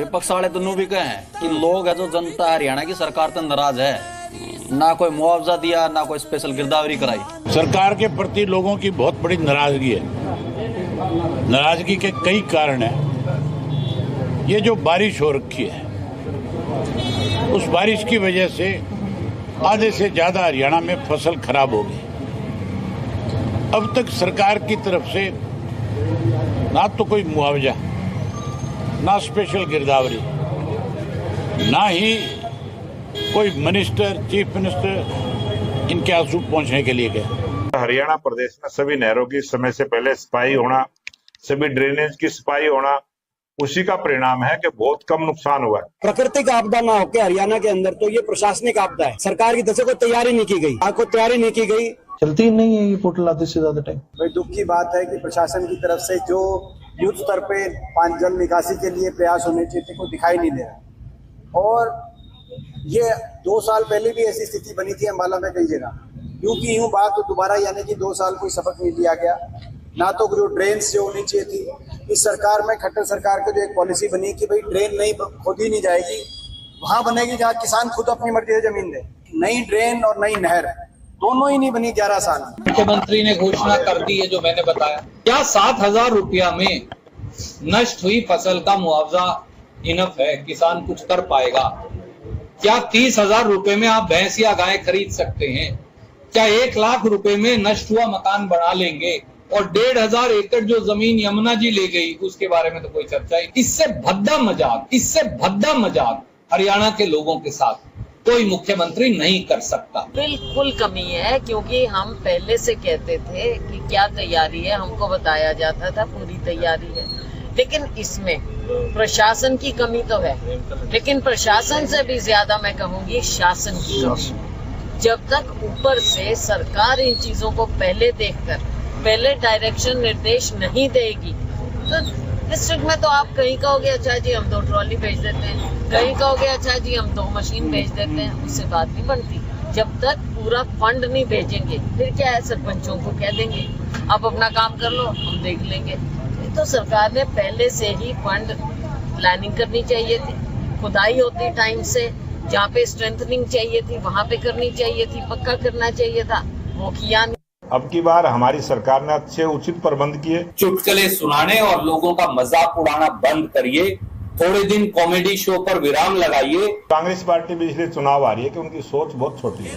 विपक्ष वाले तो नु भी कहे हैं कि लोग है जो जनता हरियाणा की सरकार तो नाराज है, ना कोई मुआवजा दिया ना कोई स्पेशल गिरदावरी कराई। सरकार के प्रति लोगों की बहुत बड़ी नाराजगी है। नाराजगी के कई कारण हैं। ये जो बारिश हो रखी है, उस बारिश की वजह से आधे से ज्यादा हरियाणा में फसल खराब हो गई। अब तक सरकार की तरफ से ना तो कोई मुआवजा, ना स्पेशल गिरदावरी, ना ही कोई मिनिस्टर, चीफ मिनिस्टर इनके आंसू पहुंचने के लिए गए। हरियाणा प्रदेश में सभी नहरों की समय से पहले सफाई होना, सभी ड्रेनेज की सफाई होना, उसी का परिणाम है कि बहुत कम नुकसान हुआ है। प्राकृतिक आपदा ना होकर हरियाणा के अंदर तो ये प्रशासनिक आपदा है। सरकार की तरफ से कोई तैयारी नहीं की गई, कोई तैयारी नहीं की गई, चलती ही नहीं है ये पोर्टल आधे से ज्यादा टाइम। भाई दुख की बात है कि प्रशासन की तरफ से जो युद्ध स्तर पे पानी जल निकासी के लिए प्रयास होने चाहिए को दिखाई नहीं दे रहा। और ये 2 साल पहले भी ऐसी स्थिति बनी थी अम्बाला में कई जगह, यूं की यूं बात तो दोबारा, यानी कि 2 साल कोई सबक नहीं लिया गया। ना तो जो ड्रेन्स जो होनी चाहिए थी इस सरकार में, खट्टर सरकार की जो एक पॉलिसी बनी कि भाई ड्रेन नहीं खोदी नहीं जाएगी, वहां बनेगी जहाँ किसान खुद अपनी मर्जी से जमीन दे। नई ड्रेन और नई नहर दोनों ही नहीं बनी 11 साल। मुख्यमंत्री ने घोषणा कर दी है जो मैंने बताया। क्या 7,000 रुपया में नष्ट हुई फसल का मुआवजा इनफ है? किसान कुछ कर पाएगा क्या? 30,000 रुपए में आप भैंस या गाय खरीद सकते हैं क्या? 1 लाख रुपए में नष्ट हुआ मकान बना लेंगे? और 1,500 एकड़ जो जमीन यमुना जी ले गई उसके बारे में तो कोई चर्चा ही। इससे भद्दा मजाक हरियाणा के लोगों के साथ कोई मुख्यमंत्री नहीं कर सकता। बिल्कुल कमी है, क्योंकि हम पहले से कहते थे कि क्या तैयारी है, हमको बताया जाता था पूरी तैयारी है। लेकिन इसमें प्रशासन की कमी तो है, लेकिन प्रशासन से भी ज्यादा मैं कहूंगी शासन की कमी। जब तक ऊपर से सरकार इन चीजों को पहले देखकर पहले डायरेक्शन निर्देश नहीं देगी तो डिस्ट्रिक्ट में तो आप कहीं कहोगे अच्छा जी हम 2 ट्रॉली भेज देते हैं, कहीं कहोगे अच्छा जी हम 2 मशीन भेज देते हैं, उससे बात नहीं बनती। जब तक पूरा फंड नहीं भेजेंगे फिर क्या है, सरपंचों को कह देंगे आप अपना काम कर लो, हम देख लेंगे। तो सरकार ने पहले से ही फंड प्लानिंग करनी चाहिए थी, खुदाई होती टाइम से, जहाँ पे स्ट्रेंथनिंग चाहिए थी वहाँ पे करनी चाहिए थी, पक्का करना चाहिए था, वो किया नहीं। अब की बार हमारी सरकार ने अच्छे उचित प्रबंध किए। चुटकुले सुनाने और लोगों का मजाक उड़ाना बंद करिए। थोड़े दिन कॉमेडी शो पर विराम लगाइए। कांग्रेस पार्टी भी इसलिए चुनाव आ रही है कि उनकी सोच बहुत छोटी है।